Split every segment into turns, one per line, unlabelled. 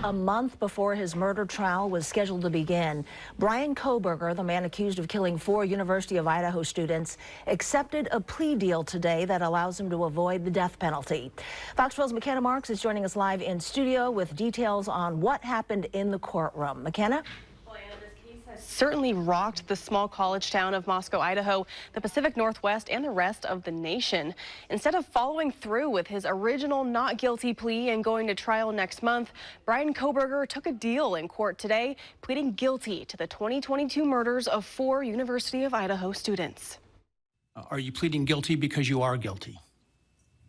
A month before his murder trial was scheduled to begin, Bryan Kohberger, the man accused of killing 4 University of Idaho students, accepted a plea deal today that allows him to avoid the death penalty. Fox 12's McKenna Marks is joining us live in studio with details on what happened in the courtroom. McKenna?
Certainly rocked the small college town of Moscow, Idaho, the Pacific Northwest, and the rest of the nation. Instead of following through with his original not guilty plea and going to trial next month, Bryan Kohberger took a deal in court today, pleading guilty to the 2022 murders of 4 University of Idaho students.
Are you pleading guilty because you are guilty?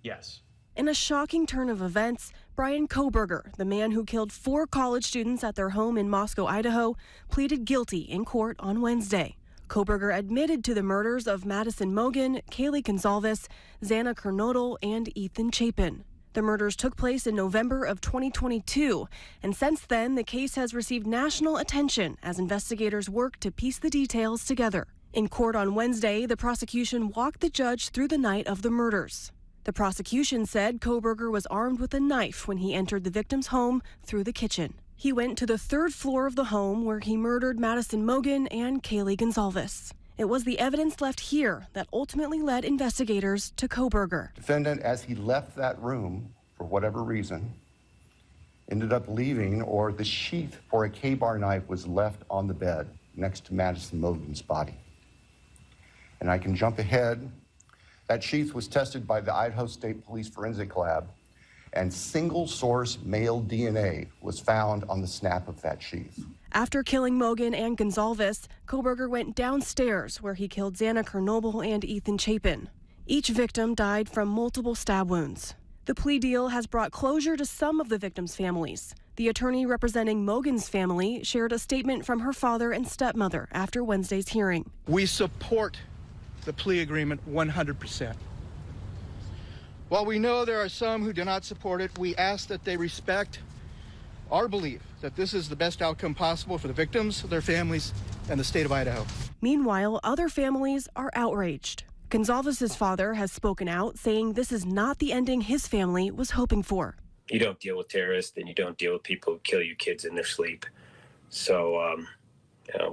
Yes.
In a shocking turn of events, Bryan Kohberger, the man who killed 4 college students at their home in Moscow, Idaho, pleaded guilty in court on Wednesday. Kohberger admitted to the murders of Madison Mogen, Kaylee Gonzalez, Xana Kernodle, and Ethan Chapin. The murders took place in November of 2022, and since then, the case has received national attention as investigators work to piece the details together. In court on Wednesday, the prosecution walked the judge through the night of the murders. The prosecution said Kohberger was armed with a knife when he entered the victim's home through the kitchen. He went to the 3rd floor of the home where he murdered Madison Mogen and Kaylee Gonzalez. It was the evidence left here that ultimately led investigators to Kohberger.
Defendant, as he left that room, for whatever reason, ended up leaving, or the sheath for a K-bar knife was left on the bed next to Madison Mogen's body. And I can jump ahead. That sheath was tested by the Idaho State Police Forensic Lab, and single-source male DNA was found on the snap of that sheath.
After killing Mogen and Gonzalez, Kohberger went downstairs where he killed Xana Kernodle and Ethan Chapin. Each victim died from multiple stab wounds. The plea deal has brought closure to some of the victims' families. The attorney representing Mogen's family shared a statement from her father and stepmother after Wednesday's hearing.
We support the plea agreement 100%. While we know there are some who do not support it, we ask that they respect our belief that this is the best outcome possible for the victims, their families, and the state of Idaho.
Meanwhile, other families are outraged. Gonzalez's father has spoken out, saying this is not the ending his family was hoping for.
You don't deal with terrorists, and you don't deal with people who kill your kids in their sleep. So,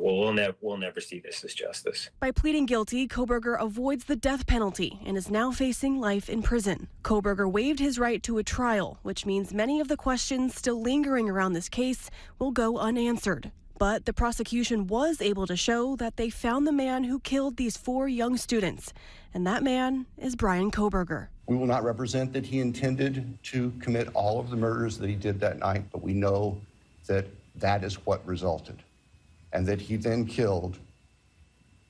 we'll never see this as justice.
By pleading guilty, Kohberger avoids the death penalty and is now facing life in prison. Kohberger waived his right to a trial, which means many of the questions still lingering around this case will go unanswered. But the prosecution was able to show that they found the man who killed these 4 young students, and that man is Bryan Kohberger.
We will not represent that he intended to commit all of the murders that he did that night, but we know that that is what resulted, and that he then killed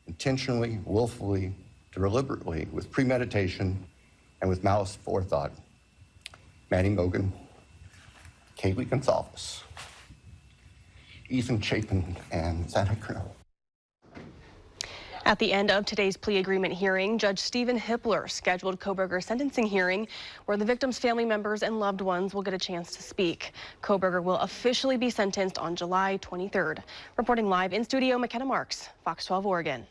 intentionally, willfully, deliberately, with premeditation, and with malice forethought, Maddie Mogen, Kaylee Gonzalez, Ethan Chapin, and Xana Kernodle.
At the end of today's plea agreement hearing, Judge Stephen Hippler scheduled Kohberger's sentencing hearing, where the victims' family members and loved ones will get a chance to speak. Kohberger will officially be sentenced on July 23rd. Reporting live in studio, McKenna Marks, Fox 12 Oregon.